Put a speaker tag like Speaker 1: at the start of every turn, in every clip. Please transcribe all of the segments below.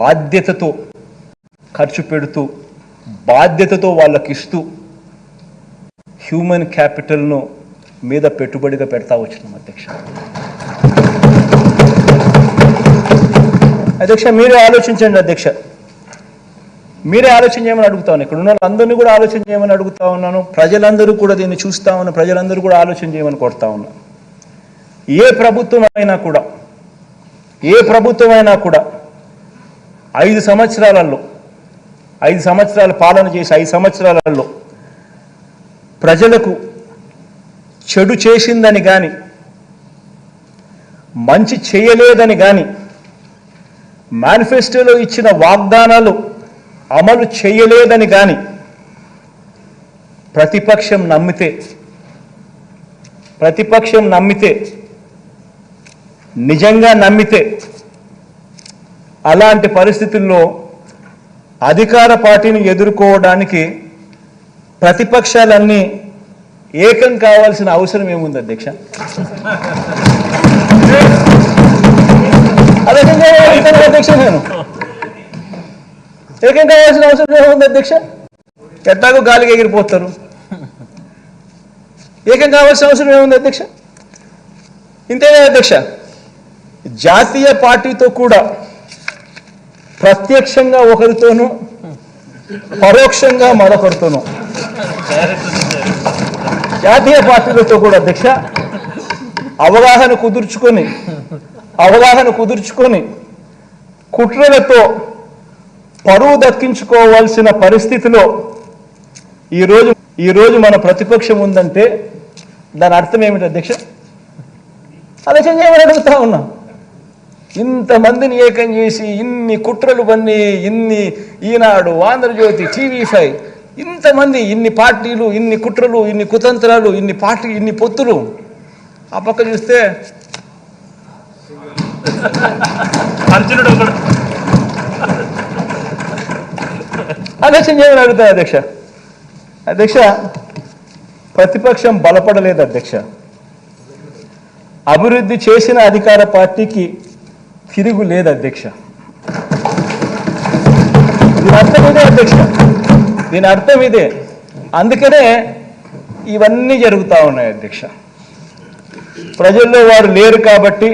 Speaker 1: బాధ్యతతో ఖర్చు పెడుతూ బాధ్యతతో వాళ్ళకి ఇస్తూ హ్యూమన్ క్యాపిటల్ను మీద పెట్టుబడిగా పెడతా వచ్చినాం అధ్యక్ష. అధ్యక్ష మీరే ఆలోచించండి అధ్యక్ష, మీరే ఆలోచన చేయమని అడుగుతా ఉన్నాను. ఇక్కడ ఉన్న వాళ్ళందరినీ కూడా ఆలోచన చేయమని అడుగుతా ఉన్నాను. ప్రజలందరూ కూడా దీన్ని చూస్తా ఉన్న ప్రజలందరూ కూడా ఆలోచన చేయమని కోరుతా ఉన్నాను. ఏ ప్రభుత్వం అయినా కూడా 5 సంవత్సరాల పాలన చేసి 5 సంవత్సరాలలో ప్రజలకు చెడు చేసిందని కానీ మంచి చేయలేదని కానీ మేనిఫెస్టోలో ఇచ్చిన వాగ్దానాలు అమలు చేయలేదని కానీ ప్రతిపక్షం నమ్మితే నిజంగా నమ్మితే అలాంటి పరిస్థితుల్లో అధికార పార్టీని ఎదుర్కోవడానికి ప్రతిపక్షాలన్నీ ఏకం కావాల్సిన అవసరం ఏముంది అధ్యక్ష? అధ్యక్ష నేను ఏకం కావాల్సిన అవసరం ఏముంది అధ్యక్ష? ఎట్లాగో గాలికి ఎగిరిపోతారు. ఏకం కావాల్సిన అవసరం ఏముంది అధ్యక్ష? ఇంతేనా అధ్యక్ష? జాతీయ పార్టీతో కూడా ప్రత్యక్షంగా ఒకరితోనూ పరోక్షంగా మరొకరితోనూ జాతీయ పార్టీలతో కూడా అధ్యక్ష అవగాహన కుదుర్చుకొని కుట్రలతో పరువు దక్కించుకోవాల్సిన పరిస్థితిలో ఈరోజు మన ప్రతిపక్షం ఉందంటే దాని అర్థం ఏమిటి అధ్యక్ష? ఆలోచన చేయమని అడుగుతా ఉన్నా. ఇంతమందిని ఏకం చేసి ఇన్ని కుట్రలు పన్ని ఇన్ని ఈనాడు ఆంధ్రజ్యోతి TV5 ఇంతమంది ఇన్ని పార్టీలు ఇన్ని కుట్రలు ఇన్ని కుతంత్రాలు ఇన్ని పొత్తులు ఆ పక్క చూస్తే ఆలోచన చేయమని అడుగుతా అధ్యక్ష ప్రతిపక్షం బలపడలేదు అధ్యక్ష. అభివృద్ధి చేసిన అధికార పార్టీకి తిరుగు లేదు అధ్యక్ష. దీని అర్థం ఇదే. అందుకనే ఇవన్నీ జరుగుతూ ఉన్నాయి అధ్యక్ష. ప్రజల్లో వారు లేరు కాబట్టి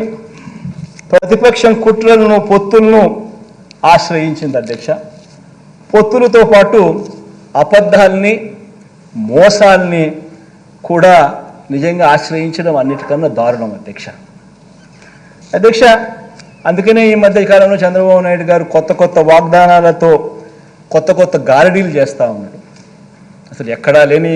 Speaker 1: ప్రతిపక్షం కుట్రలను పొత్తులను ఆశ్రయించింది అధ్యక్ష. పొత్తులతో పాటు అబద్ధాలని మోసాల్ని కూడా నిజంగా ఆశ్రయించడం అన్నిటికన్నా దారుణం అధ్యక్ష. అందుకనే ఈ మధ్య కాలంలో చంద్రబాబు నాయుడు గారు కొత్త వాగ్దానాలతో కొత్త గారడీలు చేస్తూ ఉన్నాడు. అసలు ఎక్కడా లేని